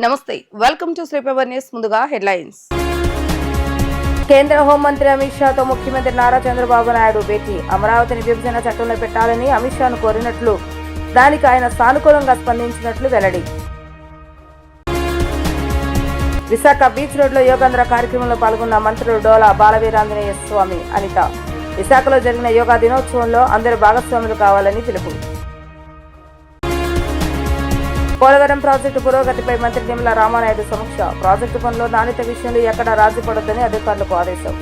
నమస్తే, welcome to Shri paper news. ముందుగా headlines. కేంద్ర హోంమంత్రి అమిత్ షాతో ముఖ్యమంత్రి నారా చంద్రబాబు నాయుడు భేటీ. అమరావతిని విభజన చట్టంలో పెట్టాలని అమిత్ షాను కోరినట్లు, దానికి ఆయన సానుకూలంగా స్పందించినట్లు వెల్లడి. విశాఖ బీచ్ రోడ్లో యోగాంధ్ర కార్యక్రమంలో పాల్గొన్న మంత్రులు డోలా బాలవీరాంజనేయ స్వామి, అనిత. విశాఖలో జరిగిన యోగా దినోత్సవంలో అందరూ భాగస్వాములు కావాలని పిలుపు. పోలవరం ప్రాజెక్టు పురోగతిపై మంత్రి నిమ్మల రామానాయుడు సమీక్ష. ప్రాజెక్టు పనుల్లో నాణ్యత విషయంలో ఎక్కడా రాజీ పడొద్దని అధికారులకు ఆదేశం.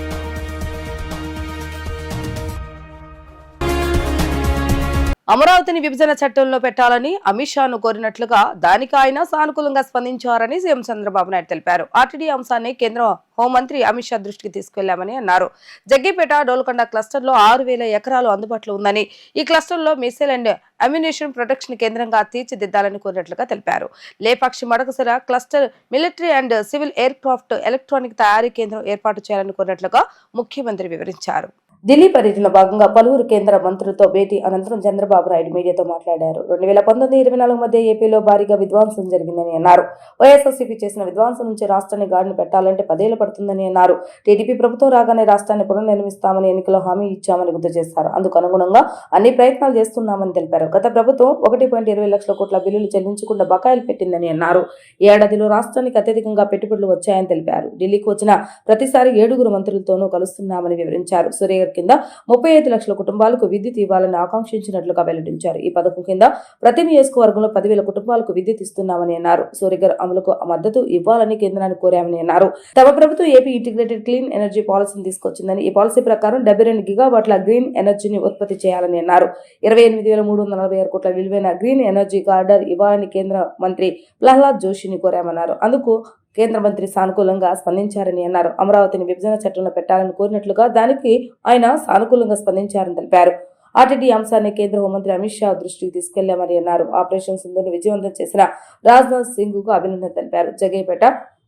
అమరావతిని విభజన చట్టంలో పెట్టాలని అమిత్ షాను కోరినట్లుగా, దానికి ఆయన సానుకూలంగా స్పందించారని సీఎం చంద్రబాబు నాయుడు తెలిపారు. ఆర్టీడీ అంశాన్ని కేంద్ర హోంమంత్రి అమిత్ షా దృష్టికి తీసుకెళ్లామని అన్నారు. జగ్గేపేట డోల్కొండ క్లస్టర్లో 6,000 ఎకరాలు అందుబాటులో ఉందని, ఈ క్లస్టర్లో మిసైల్ అండ్ అమ్యునిషన్ ప్రొటెక్షన్ కేంద్రంగా తీర్చిదిద్దాలని కోరినట్లుగా తెలిపారు. Lepakshi Madakasira cluster military and civil ఎయిర్ క్రాఫ్ట్ ఎలక్ట్రానిక్ తయారీ కేంద్రం ఏర్పాటు చేయాలని కోరినట్లుగా ముఖ్యమంత్రి వివరించారు. ఢిల్లీ పర్యటనలో భాగంగా పలువురు కేంద్ర మంత్రులతో భేటీ అనంతరం చంద్రబాబు నాయుడు మీడియాతో మాట్లాడారు. 2019-24 మధ్య ఏపీలో భారీగా విధ్వంసం జరిగిందని అన్నారు. వైఎస్ఆర్సీపీ చేసిన విధ్వంసం నుంచి రాష్ట్రాన్ని గాడిని పెట్టాలంటే 10 ఏళ్లు పడుతుందని అన్నారు. టీడీపీ ప్రభుత్వం రాగానే రాష్ట్రాన్ని పునర్నిర్మిస్తామని ఎన్నికల్లో హామీ ఇచ్చామని గుర్తు చేశారు. అందుకు అనుగుణంగా అన్ని ప్రయత్నాలు చేస్తున్నామని తెలిపారు. గత ప్రభుత్వం 1.20 లక్షల కోట్ల బిల్లులు చెల్లించకుండా బకాయిలు పెట్టిందని అన్నారు. ఈ ఏడాదిలో రాష్ట్రానికి అత్యధికంగా పెట్టుబడులు వచ్చాయని తెలిపారు. ఢిల్లీకి వచ్చిన ప్రతిసారి 7 మంత్రులతోనూ కలుస్తున్నామని వివరించారు. సూర్య కింద 35 లక్షల కుటుంబాలకు విద్యుత్ ఇవ్వాలని ఆకాంక్షించినట్లుగా వెల్లడించారు. ఈ పథకం కింద ప్రతి నియోజకవర్గంలో 10,000 కుటుంబాలకు విద్యుత్ ఇస్తున్నామని అన్నారు. సూర్యగర్ అమలుకు మద్దతు ఇవ్వాలని కేంద్రాన్ని కోరామని అన్నారు. తమ ప్రభుత్వం ఏపీ ఇంటిగ్రేటెడ్ క్లీన్ ఎనర్జీ పాలసీని తీసుకొచ్చిందని, ఈ పాలసీ ప్రకారం 72 గిగావాట్ల గ్రీన్ ఎనర్జీని ఉత్పత్తి చేయాలని అన్నారు. 28,346 కోట్ల విలువైన గ్రీన్ ఎనర్జీ కార్డర్ ఇవ్వాలని కేంద్ర మంత్రి ప్రహ్లాద్ జోషిని కోరామన్నారు. అందుకు కేంద్ర మంత్రి సానుకూలంగా స్పందించారని అన్నారు. అమరావతిని విభజన చట్టంలో పెట్టాలని కోరినట్లుగా, దానికి ఆయన సానుకూలంగా స్పందించారని తెలిపారు. ఆర్టీడీ అంశాన్ని కేంద్ర హోంమంత్రి అమిత్ షా దృష్టికి తీసుకెళ్లామని అన్నారు. ఆపరేషన్ సింధూర్ను విజయవంతం చేసిన రాజ్నాథ్ సింగ్ కు అభినందన తెలిపారు. జగ్గేపేట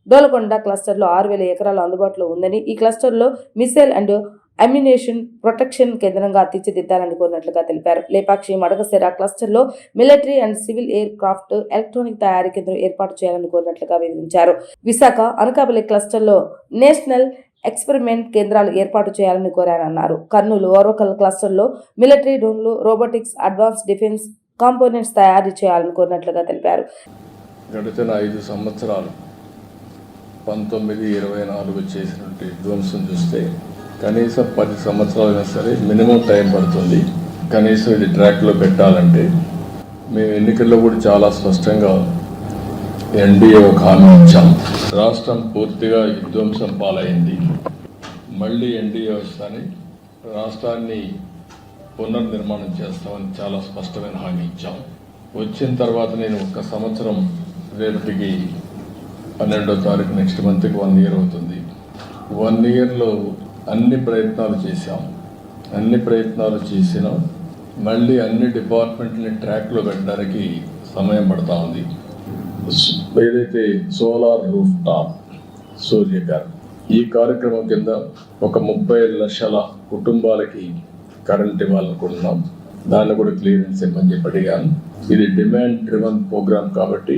డోలకొండ క్లస్టర్లో 6,000 ఎకరాలు అందుబాటులో ఉందని, ఈ క్లస్టర్లో మిసైల్ అండ్ అమ్యునిషన్ ప్రొటెక్షన్ కేంద్రంగా తీర్చిదిద్దాలని కోరినట్లుగా తెలిపారు. లేపాక్షి మడకసిర క్లస్టర్లో మిలిటరీ అండ్ సివిల్ ఎయిర్ క్రాఫ్ట్ ఎలక్ట్రానిక్ తయారీ కేంద్రం ఏర్పాటు చేయాలని కోరినట్లుగా వివరించారు. విశాఖ అనకాపల్లి క్లస్టర్లో నేషనల్ ఎక్స్పెరిమెంట్ కేంద్రాలు ఏర్పాటు చేయాలని కోరారన్నారు. కర్నూలు ఓరకల్ క్లస్టర్లో మిలిటరీ డ్రోన్లు, రోబోటిక్స్, అడ్వాన్స్ డిఫెన్స్ కాంపోనెంట్స్ తయారు చేయాలని కోరినట్లుగా తెలిపారు. గడిచిన 5 సంవత్సరాలు 19-24 చేసినటువంటి విధ్వంసం చూస్తే కనీసం 10 సంవత్సరాలైనా సరే మినిమం టైం పడుతుంది. కనీసం ఇది ట్రాక్లో పెట్టాలంటే మేము ఎన్నికల్లో కూడా చాలా స్పష్టంగా ఎన్డీఏ ఒక హామీ ఇచ్చాం. రాష్ట్రం పూర్తిగా విధ్వంసం పాలైంది. మళ్ళీ ఎన్డీఏ వస్తాని రాష్ట్రాన్ని పునర్నిర్మాణం చేస్తామని చాలా స్పష్టమైన హామీ ఇచ్చాం. వచ్చిన తర్వాత నేను 1 సంవత్సరం, రేపటికి 12వ తారీఖు నెక్స్ట్ మంత్కి 1 ఇయర్ అవుతుంది. 1 ఇయర్లో అన్ని ప్రయత్నాలు చేసినా మళ్ళీ అన్ని డిపార్ట్మెంట్ని ట్రాక్లో పెట్టడానికి సమయం పడతా ఉంది. ఏదైతే సోలార్ రూఫ్ టాప్ సూర్యగర్, ఈ కార్యక్రమం కింద ఒక 30 లక్షల కుటుంబాలకి కరెంట్ ఇవ్వాలనుకుంటున్నాం. దాన్ని కూడా క్లియరెన్స్ ఇవ్వమని చెప్పి అడిగాను. ఇది డిమాండ్ డ్రివన్ ప్రోగ్రామ్ కాబట్టి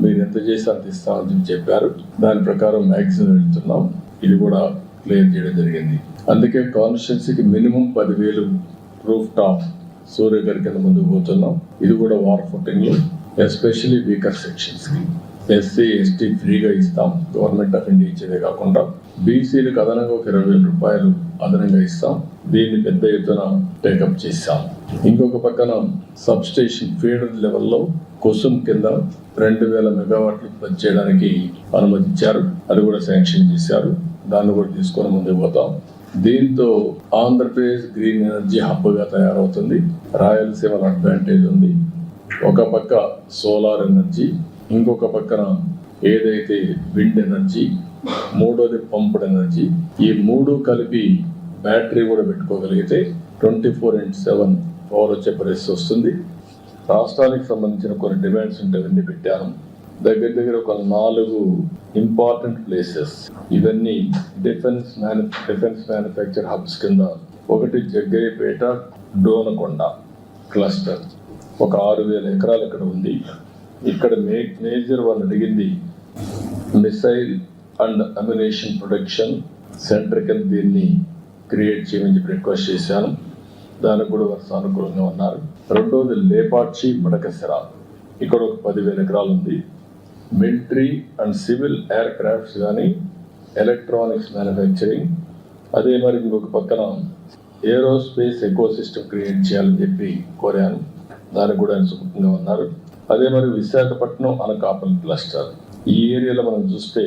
మీరు ఎంత చేసి అంత ఇస్తామని చెప్పారు. దాని ప్రకారం మ్యాక్సిమం వెళ్తున్నాం. ఇది కూడా క్లియర్ చేయడం జరిగింది. అందుకే కాన్స్టిట్యున్సీకి మినిమం 10,000 రూఫ్ టాప్ సూర్యగర్ కింద ముందుకు పోతున్నాం. ఇది కూడా వార్ ఫుటింగ్లో, ఎస్పెషల్లీ వీకర్ సెక్షన్స్కి ఎస్సీ ఎస్టీ ఫ్రీగా ఇస్తాం. గవర్నమెంట్ ఆఫ్ ఇండియా ఇచ్చేదే కాకుండా బీసీలకు అదనంగా ఒక 20,000 రూపాయలు అదనంగా ఇస్తాం. దీన్ని పెద్ద ఎత్తున టేకప్ చేశాం. ఇంకొక పక్కన సబ్ స్టేషన్ ఫీడర్ లెవెల్లో కుసుమ్ కింద 2,000 మెగావాట్లు ఉత్పత్తి చేయడానికి అనుమతించారు. అది కూడా శాంక్షన్ చేశారు. దాన్ని కూడా తీసుకొని ముందుకు పోతాం. దీంతో ఆంధ్రప్రదేశ్ గ్రీన్ ఎనర్జీ హబ్గా తయారవుతుంది. రాయలసీమలో అడ్వాంటేజ్ ఉంది. ఒక పక్క సోలార్ ఎనర్జీ, ఇంకొక పక్కన ఏదైతే విండ్ ఎనర్జీ, మూడోది పంప్డ్ ఎనర్జీ. ఈ 3 కలిపి బ్యాటరీ కూడా పెట్టుకోగలిగితే 24/7 పవర్ వచ్చే పరిస్థితి వస్తుంది. రాష్ట్రానికి సంబంధించిన కొన్ని డిమాండ్స్ ఉంటే అవన్నీ పెట్టాను. దగ్గర ఒక 4 ఇంపార్టెంట్ ప్లేసెస్. ఇవన్నీ డిఫెన్స్ మ్యానుఫ్యాక్చర్ హబ్స్ కింద. ఒకటి జగ్గయ్యపేట డోనకొండ క్లస్టర్, ఒక 6,000 ఎకరాలు ఇక్కడ ఉంది. ఇక్కడ మేజర్ వాళ్ళు అడిగింది missile and ammunition production centre కింద దీన్ని క్రియేట్ చేయమని చెప్పి రిక్వెస్ట్ చేశాను. దానికి కూడా వారు సానుకూలంగా ఉన్నారు. రెండోది లేపాక్షి మడకసిర, ఇక్కడ ఒక 10,000 ఎకరాలు ఉంది. Military and civil air crafts కానీ ఎలక్ట్రానిక్స్ మ్యానుఫ్యాక్చరింగ్, అదే మరి ఇంకొక పక్కన ఏరోస్పేస్ ఎకోసిస్టమ్ క్రియేట్ చేయాలని చెప్పి కోరాను. దానికి కూడా ఆయన సుముఖంగా ఉన్నారు. అదే మరి విశాఖపట్నం అనకాపల్లి క్లస్టర్, ఈ ఏరియాలో మనం చూస్తే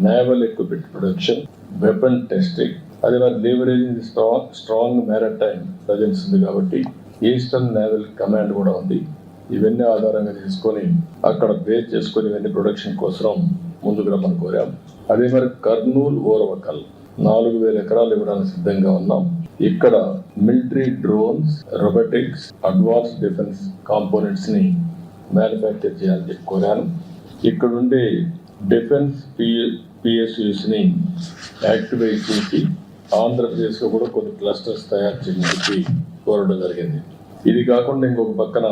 naval equipment production, weapon testing, అదే మరి లీవరేజింగ్ స్ట్రాంగ్ మ్యారిటైమ్ ప్రజెన్స్ ఉంది కాబట్టి ఈస్టర్న్ నేవల్ కమాండ్ కూడా ఉంది. ఇవన్నీ ఆధారంగా తీసుకొని అక్కడ బేస్ చేసుకొని ఇవన్నీ ప్రొడక్షన్ కోసం ముందుకు రమ్మని కోరాం. అదే మరి కర్నూలు ఓరవకల్ 4,000 ఎకరాలు ఇవ్వడానికి సిద్ధంగా ఉన్నాం. ఇక్కడ military drones, robotics, advance defence components ని మ్యానుఫ్యాక్చర్ చేయాలని చెప్పి కోరాను. ఇక్కడ ఉండే డిఫెన్స్ పిఎస్యూస్ ని యాక్టివేట్ చేసి ఆంధ్రప్రదేశ్లో కూడా కొన్ని క్లస్టర్స్ తయారు చేయని చెప్పి కోరడం జరిగింది. ఇది కాకుండా ఇంకొక పక్కన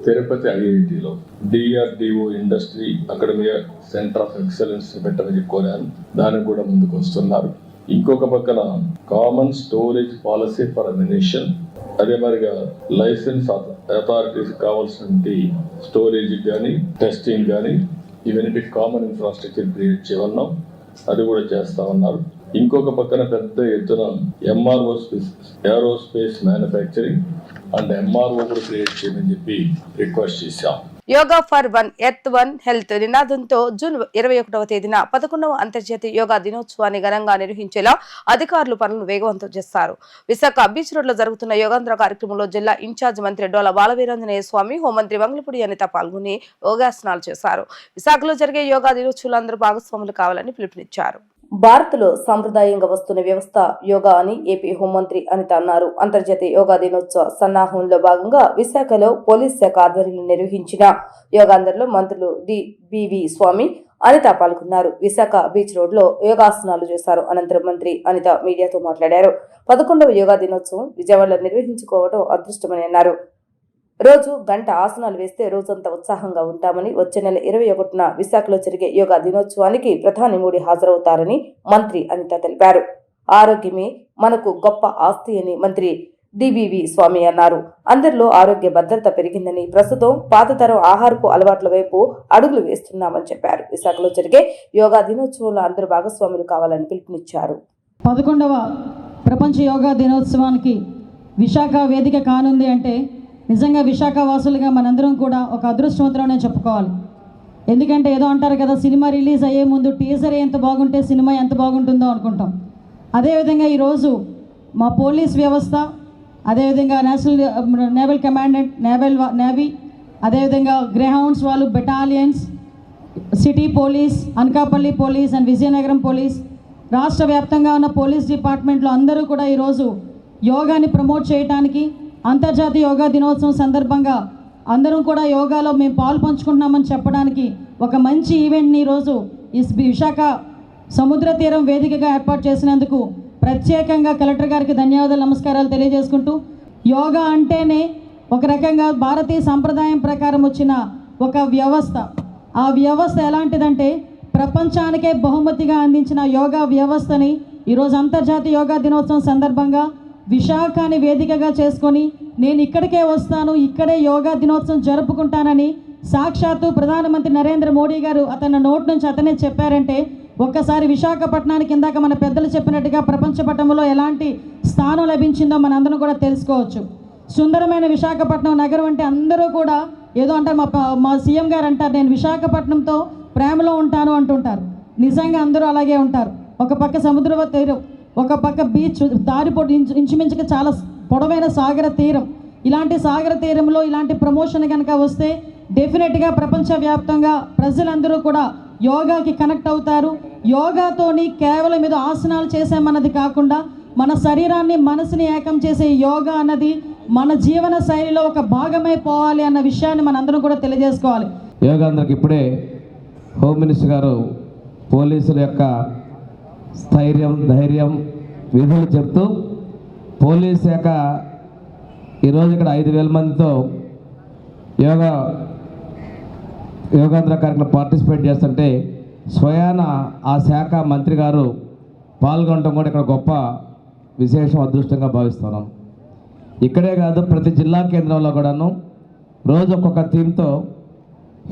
తిరుపతి ఐఐటిలో DRDO industry academy centre of excellence పెట్టమని కోరాను. దానికి కూడా ముందుకు వస్తున్నారు. ఇంకొక పక్కన common storage policy for ammunition, అదే మరిగా లైసెన్స్ అథారిటీస్ కావాల్సిన స్టోరేజ్ కానీ టెస్టింగ్ కానీ ఇవన్నీ కామన్ ఇన్ఫ్రాస్ట్రక్చర్ క్రియేట్ చేయమన్నాం. అది కూడా చేస్తా ఉన్నారు. ఇంకొక పక్కన పెద్ద ఎత్తున ఏరోస్పేస్ మ్యానుఫ్యాక్చరింగ్ అండ్ ఎంఆర్ఓ కూడా క్రియేట్ చేయమని చెప్పి రిక్వెస్ట్ చేశాం. Yoga for one earth one health నినాదంతో జూన్ 21వ తేదీన 11వ అంతర్జాతీయ యోగా దినోత్సవాన్ని ఘనంగా నిర్వహించేలా అధికారులు పనులను వేగవంతం చేస్తారు. విశాఖ బీచ్ రోడ్ లో జరుగుతున్న యోగాంధ్ర కార్యక్రమంలో జిల్లా ఇన్ఛార్జ్ మంత్రి డోలా బాలవీరాంజనేయ స్వామి, హోంమంత్రి వంగలపూడి అనిత పాల్గొని యోగాసనాలు చేశారు. విశాఖలో జరిగే యోగా దినోత్సవాలు అందరూ భాగస్వాములు కావాలని పిలుపునిచ్చారు. భారత్లో సాంప్రదాయంగా వస్తున్న వ్యవస్థ యోగా అని ఏపీ హోంమంత్రి అనిత అన్నారు. అంతర్జాతీయ యోగా దినోత్సవ సన్నాహంలో భాగంగా విశాఖలో పోలీస్ శాఖ ఆధ్వర్యంలో నిర్వహించిన యోగాంధ్రలో మంత్రులు బివి స్వామి, అనిత పాల్గొన్నారు. విశాఖ బీచ్ రోడ్ లో యోగాసనాలు చేశారు. అనంతరం మంత్రి అనిత మీడియాతో మాట్లాడారు. 11వ యోగా దినోత్సవం విజయవాడలో నిర్వహించుకోవడం అదృష్టమని అన్నారు. రోజు గంట ఆసనాలు వేస్తే రోజంతా ఉత్సాహంగా ఉంటామని, వచ్చే నెల 21న విశాఖలో జరిగే యోగా దినోత్సవానికి ప్రధాని మోడీ హాజరవుతారని మంత్రి అనిత తెలిపారు. ఆరోగ్యమే మనకు గొప్ప ఆస్తి అని మంత్రి డిబివి స్వామి అన్నారు. అందరిలో ఆరోగ్య భద్రత పెరిగిందని, ప్రస్తుతం పాతతరం ఆహారపు అలవాట్ల వైపు అడుగులు వేస్తున్నామని చెప్పారు. విశాఖలో జరిగే యోగా దినోత్సవంలో అందరూ భాగస్వాములు కావాలని పిలుపునిచ్చారు. 11వ ప్రపంచ యోగా దినోత్సవానికి విశాఖ వేదిక కానుంది అంటే నిజంగా విశాఖ వాసులుగా మనందరం కూడా ఒక అదృష్టవంతులనే చెప్పుకోవాలి. ఎందుకంటే ఏదో అంటారు కదా, సినిమా రిలీజ్ అయ్యే ముందు టీజర్ ఎంత బాగుంటే సినిమా ఎంత బాగుంటుందో అనుకుంటాం. అదేవిధంగా ఈరోజు మా పోలీస్ వ్యవస్థ, అదేవిధంగా నేషనల్ నేవల్ కమాండెంట్ నేవీ, అదేవిధంగా గ్రేహౌండ్స్ వాళ్ళు, battalions, city police, Anakapalli police and Vizianagaram police, రాష్ట్ర వ్యాప్తంగా ఉన్న పోలీస్ డిపార్ట్మెంట్లో అందరూ కూడా ఈరోజు యోగాని ప్రమోట్ చేయడానికి, అంతర్జాతీయ యోగా దినోత్సవం సందర్భంగా అందరం కూడా యోగాలో మేము పాలు పంచుకుంటున్నామని చెప్పడానికి ఒక మంచి ఈవెంట్ని ఈరోజు ఈ విశాఖ సముద్ర తీరం వేదికగా ఏర్పాటు చేసినందుకు ప్రత్యేకంగా కలెక్టర్ గారికి ధన్యవాదాలు, నమస్కారాలు తెలియజేసుకుంటూ, యోగా అంటేనే ఒక రకంగా భారతీయ సంప్రదాయం ప్రకారం వచ్చిన ఒక వ్యవస్థ. ఆ వ్యవస్థ ఎలాంటిదంటే ప్రపంచానికే బహుమతిగా అందించిన యోగా వ్యవస్థని ఈరోజు అంతర్జాతీయ యోగా దినోత్సవం సందర్భంగా విశాఖని వేదికగా చేసుకొని నేను ఇక్కడికే వస్తాను, ఇక్కడే యోగా దినోత్సవం జరుపుకుంటానని సాక్షాత్తు ప్రధానమంత్రి నరేంద్ర మోడీ గారు అతని నోటి నుంచి అతనే చెప్పారంటే ఒక్కసారి విశాఖపట్నానికి ఇందాక మన పెద్దలు చెప్పినట్టుగా ప్రపంచ పటంలో ఎలాంటి స్థానం లభించిందో మనందరం కూడా తెలుసుకోవచ్చు. సుందరమైన విశాఖపట్నం నగరం అంటే అందరూ కూడా ఏదో అంటారు, మా సీఎం గారు అంటారు, నేను విశాఖపట్నంతో ప్రేమలో ఉంటాను అంటుంటారు. నిజంగా అందరూ అలాగే ఉంటారు. ఒక పక్క సముద్ర తీరం, ఒక పక్క బీచ్, దారిపోటు ఇంచుమించుగా చాలా పొడవైన సాగర తీరం. ఇలాంటి సాగర తీరంలో ఇలాంటి ప్రమోషన్ కనుక వస్తే డెఫినెట్గా ప్రపంచవ్యాప్తంగా ప్రజలందరూ కూడా యోగాకి కనెక్ట్ అవుతారు. యోగాతోని కేవలం ఏదో ఆసనాలు చేసామన్నది కాకుండా మన శరీరాన్ని, మనసుని ఏకం చేసే యోగా అన్నది మన జీవన శైలిలో ఒక భాగమైపోవాలి అన్న విషయాన్ని మనందరం కూడా తెలియజేసుకోవాలి. యోగాంధ్రకి ఇప్పుడే హోమ్ మినిస్టర్ గారు పోలీసుల యొక్క స్థైర్యం, ధైర్యం, విధులు చెప్తూ పోలీస్ శాఖ ఈరోజు ఇక్కడ 5,000 మందితో యోగాంధ్ర కార్యక్రమం పార్టిసిపేట్ చేస్తుంటే స్వయాన ఆ శాఖ మంత్రి గారు పాల్గొనడం కూడా ఇక్కడ గొప్ప విశేషం, అదృష్టంగా భావిస్తున్నాం. ఇక్కడే కాదు, ప్రతి జిల్లా కేంద్రంలో కూడాను రోజు ఒక్కొక్క థీమ్తో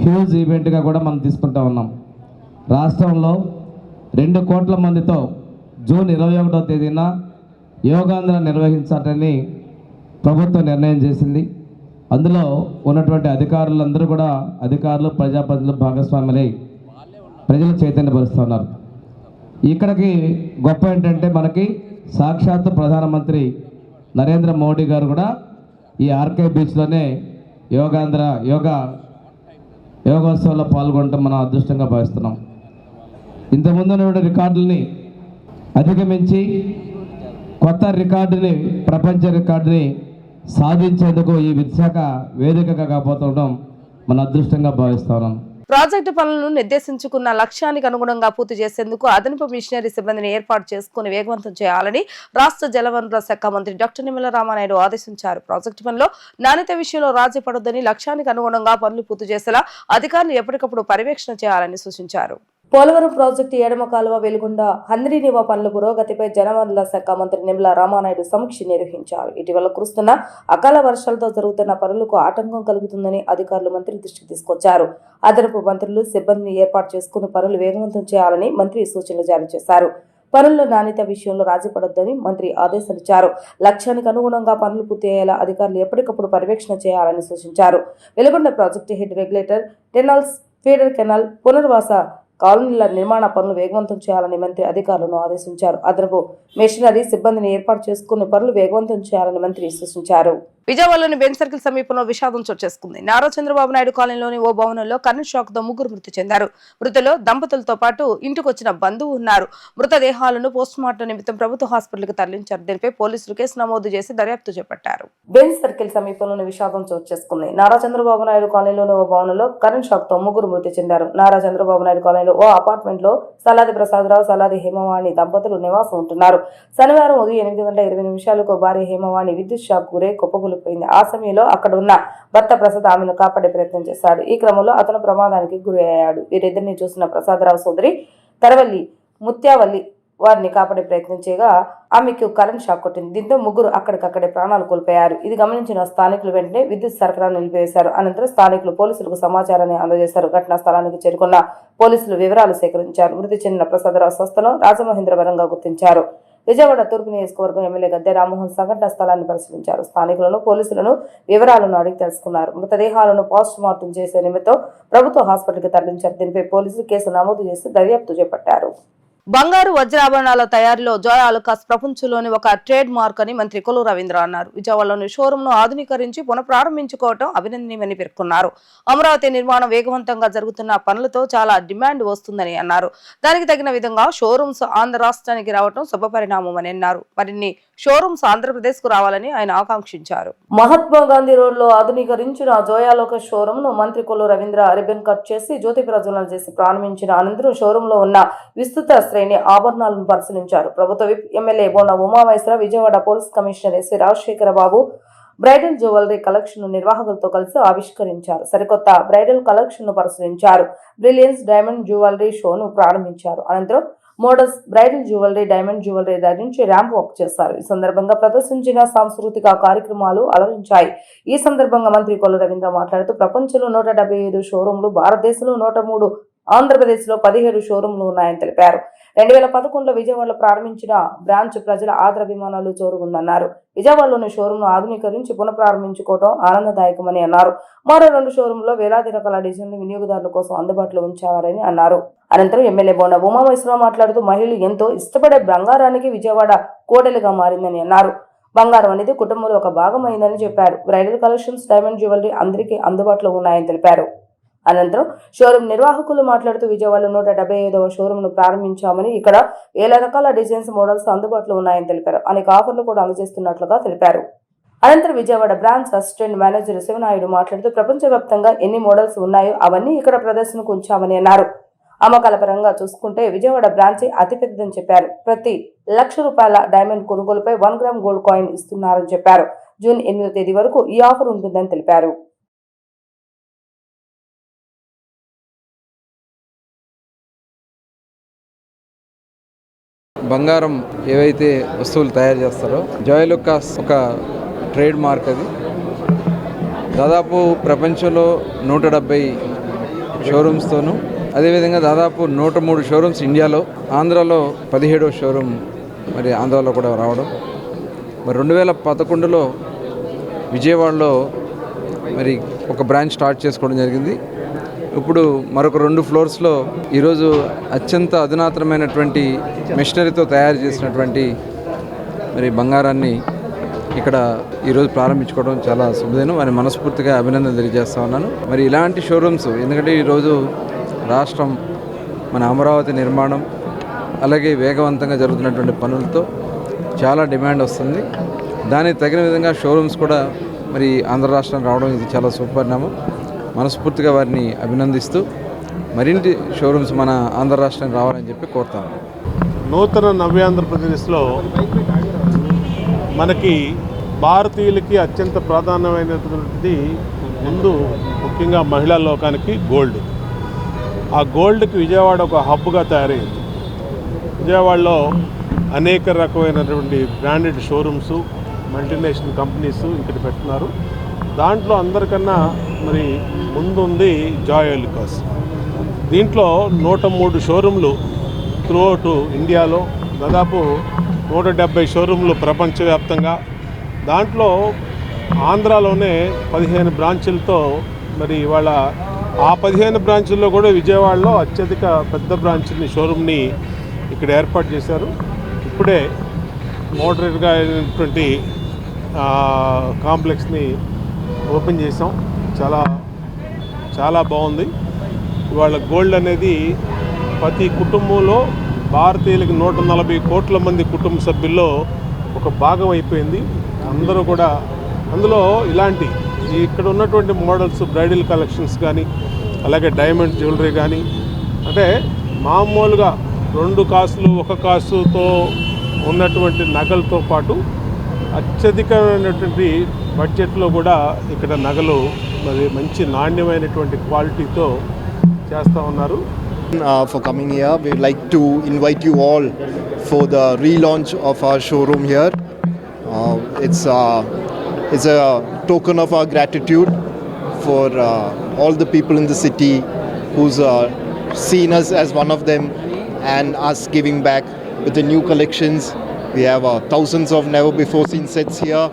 హ్యూజ్ ఈవెంట్గా కూడా మనం తీసుకుంటూ ఉన్నాం. రాష్ట్రంలో 2 కోట్ల మందితో జూన్ 21వ తేదీన యోగాంధ్ర నిర్వహించాలని ప్రభుత్వం నిర్ణయం చేసింది. అందులో ఉన్నటువంటి అధికారులందరూ కూడా అధికారులు, ప్రజాప్రతినిధులు భాగస్వాములై ప్రజలు చైతన్యపరుస్తున్నారు. ఇక్కడికి గొప్ప ఏంటంటే మనకి సాక్షాత్తు ప్రధానమంత్రి నరేంద్ర మోడీ గారు కూడా ఈ ఆర్కే బీచ్లోనే యోగోత్సవంలో పాల్గొనడం మనం అదృష్టంగా భావిస్తున్నాం. ఇంతకుముందు ఉన్న రికార్డుల్ని అధిగమించి కొత్త రికార్డుని, ప్రపంచ రికార్డుని సాధించేందుకు ఈ విశాఖ వేదికగా కాబోతుండడం మన అదృష్టంగా భావిస్తున్నాం. ప్రాజెక్టు పనులను నిర్దేశించుకున్న లక్ష్యానికి అనుగుణంగా పూర్తి చేసేందుకు అదనపు మిషనరీ సిబ్బందిని ఏర్పాటు చేసుకుని వేగవంతం చేయాలని రాష్ట్ర జలవనరుల శాఖ మంత్రి డాక్టర్ నిమ్మల రామానాయుడు ఆదేశించారు. ప్రాజెక్టు పనిలో నాణ్యత విషయంలో రాజీ పడొద్దని, లక్ష్యానికి అనుగుణంగా పనులు పూర్తి చేసేలా అధికారులు ఎప్పటికప్పుడు పర్యవేక్షణ చేయాలని సూచించారు. పోలవరం ప్రాజెక్టు ఎడమ కాలువ వెలుగొండ హంద్రీనివా పనుల పురోగతిపై జలవనరుల శాఖ మంత్రి నిమ్మల రామానాయుడు సమీక్ష నిర్వహించారు. ఇటీవల కురుస్తున్న అకాల వర్షాలతో జరుగుతున్న పనులకు ఆటంకం కలుగుతుందని అధికారులు మంత్రి దృష్టికి తీసుకొచ్చారు. అదనపు మంత్రులు సిబ్బందిని ఏర్పాటు చేసుకుని పనులు వేగవంతం చేయాలని మంత్రి సూచనలు జారీ చేశారు. పనుల్లో నాణ్యత విషయంలో రాజీ పడొద్దని మంత్రి ఆదేశాలిచ్చారు. లక్ష్యానికి అనుగుణంగా పనులు పూర్తి అయ్యేలా అధికారులు ఎప్పటికప్పుడు పర్యవేక్షణ చేయాలని సూచించారు. Veligonda project head regulator, tunnels, feeder canal, పునర్వాస కాలనీల నిర్మాణ పనులు వేగవంతం చేయాలని మంత్రి అధికారులను ఆదేశించారు. అదనపు మెషినరీ సిబ్బందిని ఏర్పాటు చేసుకుని పనులు వేగవంతం చేయాలని మంత్రి సూచించారు. విజయవాడలోని బెంజ్ సర్కిల్ సమీపంలో విషాదం చోటు చేసుకుంది. నారా చంద్రబాబు నాయుడు కాలనీలోని ఓ భవనంలో కరెంట్ షాక్ తో 3 మృతి చెందారు. మృతుల్లో దంపతులతో పాటు ఇంటికొచ్చిన బంధువు ఉన్నారు. మృతదేహాలను పోస్టుమార్టం నిమిత్తం ప్రభుత్వ హాస్పిటల్కి తరలించారు. దీనిపై పోలీసులు కేసు నమోదు చేసి దర్యాప్తు చేపట్టారు. బెంజ్ సర్కిల్ సమీపంలోని విషాదం చోటు చేసుకుంది. నారా చంద్రబాబు నాయుడు కాలనీలోని ఓ భవనంలో కరెంట్ షాక్ తో 3 మృతి చెందారు. నారా చంద్రబాబు నాయుడు కాలనీలో ఓ అపార్ట్మెంట్ లో సలాది ప్రసాదరావు, సలాది హేమవాణి దంపతులు నివాసం ఉంటున్నారు. శనివారం ఉదయం 8:20 భార్య హేమవాణి విద్యుత్ షాక్ గురై కుప్పకూలిపోయింది. ఆ సమయంలో అక్కడ ఉన్న భర్త ప్రసాద్ ఆమెను కాపాడే ప్రయత్నం చేశాడు. ఈ క్రమంలో అతను ప్రమాదానికి గురి అయ్యాడు. వీరిద్దరిని చూసిన ప్రసాదరావు సోదరి తరవల్లి ముత్యావల్లి వారిని కాపాడే ప్రయత్నం చేయగా ఆమెకు కరెంట్ షాక్ కొట్టింది. దీంతో 3 అక్కడికక్కడే ప్రాణాలు కోల్పోయారు. ఇది గమనించిన స్థానికులు వెంటనే విద్యుత్ సరఫరా నిలిపివేశారు. అనంతరం స్థానికులు పోలీసులకు సమాచారాన్ని అందజేశారు. ఘటనా స్థలానికి చేరుకున్న పోలీసులు వివరాలు సేకరించారు. మృతి చెందిన ప్రసాదరావు స్వస్థలం రాజమహేంద్రవరంగా గుర్తించారు. విజయవాడ తూర్పు నియోజకవర్గం ఎమ్మెల్యే గద్దె రామ్మోహన్ సంఘటన స్థలాన్ని పరిశీలించారు. స్థానికులను, పోలీసులను వివరాలను అడిగి తెలుసుకున్నారు. మృతదేహాలను పోస్ట్ మార్టం చేసే నిమిత్తం ప్రభుత్వ హాస్పిటల్కి తరలించారు. దీనిపై పోలీసులు కేసు నమోదు చేసి దర్యాప్తు చేపట్టారు. బంగారు వజ్రాభరణాల తయారీలో జోయ్ ఆలుకాస్ ప్రపంచంలోని ఒక ట్రేడ్ మార్క్ అని మంత్రి కొల్లు రవీంద్ర అన్నారు. విజయవాడలోని షోరూమ్ ను ఆధునీకరించి పునఃప్రారంభించుకోవడం అభినందనీయమని పేర్కొన్నారు. అమరావతి నిర్మాణం వేగవంతంగా జరుగుతున్న పనులతో చాలా డిమాండ్ వస్తుందని అన్నారు. దానికి తగిన విధంగా షోరూమ్స్ ఆంధ్ర రాష్ట్రానికి రావడం శుభపరిణామమని అన్నారు. మరిన్ని షోరూమ్స్ ఆంధ్రప్రదేశ్ కు రావాలని ఆయన ఆకాంక్షించారు. మహాత్మా గాంధీ రోడ్ లో ఆధునీకరించిన జోయ్ ఆలుకాస్ షోరూమ్ ను మంత్రి కొల్లు రవీంద్ర రిబన్ కట్ చేసి జ్యోతి ప్రజ్వలన చేసి ప్రారంభించిన అనంతరం షోరూమ్ లో ఉన్న విస్తృత శ్రేణి ఆభరణాలను పరిశీలించారు. ప్రభుత్వ whip MLA Bonda Umamaheswara, Vijayawada police commissioner S V Rajasekhara Babu bridal jewellery collection ను నిర్వాహకులతో కలిసి ఆవిష్కరించారు. సరికొత్త బ్రైడల్ కలెక్షన్ ను పరిశీలించారు. బ్రిలియన్స్ డైమండ్ జ్యువెలరీ షోను ప్రారంభించారు. అనంతరం models bridal jewellery, diamond jewellery ధరించి ర్యాంప్ వాక్ చేశారు. ఈ సందర్భంగా ప్రదర్శించిన సాంస్కృతిక కార్యక్రమాలు అలరించాయి. ఈ సందర్భంగా మంత్రి కొల్లు రవీంద్ర మాట్లాడుతూ ప్రపంచంలో 175 షోరూంలు, భారతదేశంలో 103, ఆంధ్రప్రదేశ్ లో 17 షోరూంలు ఉన్నాయని తెలిపారు. 2011లో విజయవాడలో ప్రారంభించిన బ్రాంచ్ ప్రజల ఆదరాభిమానాలు చోరుగుందన్నారు. విజయవాడలోని షోరూంను ఆధునీకరించి పునఃప్రారంభించుకోవడం ఆనందదాయకమని అన్నారు. మరో 2 షోరూంలో వేలాది రకాల డిజైన్లు వినియోగదారుల కోసం అందుబాటులో ఉంచారని అన్నారు. అనంతరం ఎమ్మెల్యే బోండ ఉమామహేశ్వర మాట్లాడుతూ మహిళలు ఎంతో ఇష్టపడే బంగారానికి విజయవాడ కోటలుగా మారిందని అన్నారు. బంగారం అనేది కుటుంబంలో ఒక భాగం అయిందని చెప్పారు. బ్రైడల్ కలెక్షన్స్, డైమండ్ జ్యువెలరీ అందరికీ అందుబాటులో ఉన్నాయని తెలిపారు. అనంతరం షోరూమ్ నిర్వాహకులు మాట్లాడుతూ విజయవాడలో 175వ షోరూమ్ ను ప్రారంభించామని, ఇక్కడ వేల రకాల డిజైన్స్, మోడల్స్ అందుబాటులో ఉన్నాయని తెలిపారు. అనేక ఆఫర్లు కూడా అందజేస్తున్నట్లుగా తెలిపారు. అనంతరం Vijayawada branch assistant manager Sivanaidu మాట్లాడుతూ ప్రపంచవ్యాప్తంగా ఎన్ని మోడల్స్ ఉన్నాయో అవన్నీ ఇక్కడ ప్రదర్శనకు ఉంచామని అన్నారు. అమ్మకాల పరంగా చూసుకుంటే విజయవాడ బ్రాంచ్ అతిపెద్దదని చెప్పారు. ప్రతి ₹1,00,000 డైమండ్ కొనుగోలుపై 1 గ్రామ్ గోల్డ్ కాయిన్ ఇస్తున్నారని చెప్పారు. జూన్ 8వ తేదీ వరకు ఈ ఆఫర్ ఉంటుందని తెలిపారు. బంగారం ఏవైతే వస్తువులు తయారు చేస్తారో జాయ్ లుకాస్ ఒక ట్రేడ్ మార్క్ అది. దాదాపు ప్రపంచంలో 170 షోరూమ్స్తోనూ, అదేవిధంగా దాదాపు 103 షోరూమ్స్ ఇండియాలో, ఆంధ్రాలో 17వ షోరూమ్ మరి ఆంధ్రాలో కూడా రావడం. మరి 2011లో విజయవాడలో మరి ఒక బ్రాంచ్ స్టార్ట్ చేసుకోవడం జరిగింది. ఇప్పుడు మరొక 2 ఫ్లోర్స్లో ఈరోజు అత్యంత అధునాతనమైనటువంటి మెషినరీతో తయారు చేసినటువంటి మరి బంగారాన్ని ఇక్కడ ఈరోజు ప్రారంభించుకోవడం చాలా శుభదినం అని మనస్ఫూర్తిగా అభినందన తెలియజేస్తా ఉన్నాను. మరి ఇలాంటి షోరూమ్స్, ఎందుకంటే ఈరోజు రాష్ట్రం మన అమరావతి నిర్మాణం అలాగే వేగవంతంగా జరుగుతున్నటువంటి పనులతో చాలా డిమాండ్ వస్తుంది. దానికి తగిన విధంగా షోరూమ్స్ కూడా మరి ఆంధ్ర రాష్ట్రం రావడం ఇది చాలా శుభపరిణామం. మనస్ఫూర్తిగా వారిని అభినందిస్తూ మరిన్ని షోరూమ్స్ మన ఆంధ్ర రాష్ట్రం రావాలని చెప్పి కోరుతాను. నూతన నవ్యాంధ్రప్రదేశ్లో మనకి భారతీయులకి అత్యంత ప్రాధాన్యమైనటువంటిది ముందు ముఖ్యంగా మహిళా లోకానికి గోల్డ్. ఆ గోల్డ్కి విజయవాడ ఒక హబ్గా తయారైంది. విజయవాడలో అనేక రకమైనటువంటి బ్రాండెడ్ షోరూమ్స్, మల్టీనేషనల్ కంపెనీస్ ఇక్కడ పెడుతున్నారు. దాంట్లో అందరికన్నా మరి ముందుంది జాయ్ లుకాస్. దీంట్లో 103 షోరూమ్లు త్రూఅవుట్ ఇండియాలో, దాదాపు 170 షోరూమ్లు ప్రపంచవ్యాప్తంగా. దాంట్లో ఆంధ్రాలోనే 15 బ్రాంచులతో మరి ఇవాళ ఆ 15 బ్రాంచుల్లో కూడా విజయవాడలో అత్యధిక పెద్ద బ్రాంచ్ని, షోరూమ్ని ఇక్కడ ఏర్పాటు చేశారు. ఇప్పుడే మోడర్న్గా అయినటువంటి కాంప్లెక్స్ని ఓపెన్ చేసాం. చాలా చాలా బాగుంది. ఇవాళ గోల్డ్ అనేది ప్రతి కుటుంబంలో భారతీయులకి 140 కోట్ల మంది కుటుంబ సభ్యుల్లో ఒక భాగం అయిపోయింది. అందరూ కూడా అందులో ఇలాంటి ఇక్కడ ఉన్నటువంటి మోడల్స్, బ్రైడల్ కలెక్షన్స్ కానీ, అలాగే డైమండ్ జ్యువెలరీ కానీ, అంటే మామూలుగా 2 కాసులు 1 కాసుతో ఉన్నటువంటి నగలతో పాటు అత్యధికమైనటువంటి బడ్జెట్లో కూడా ఇక్కడ నగలు మరి మంచి నాణ్యమైనటువంటి క్వాలిటీతో చేస్తూ ఉన్నారు. For coming here, we would like to invite you all for the relaunch of our showroom here. It's a token of our gratitude for all the people in the city who's seen us as one of them and us giving back with the new collections. We have thousands of never before seen sets here.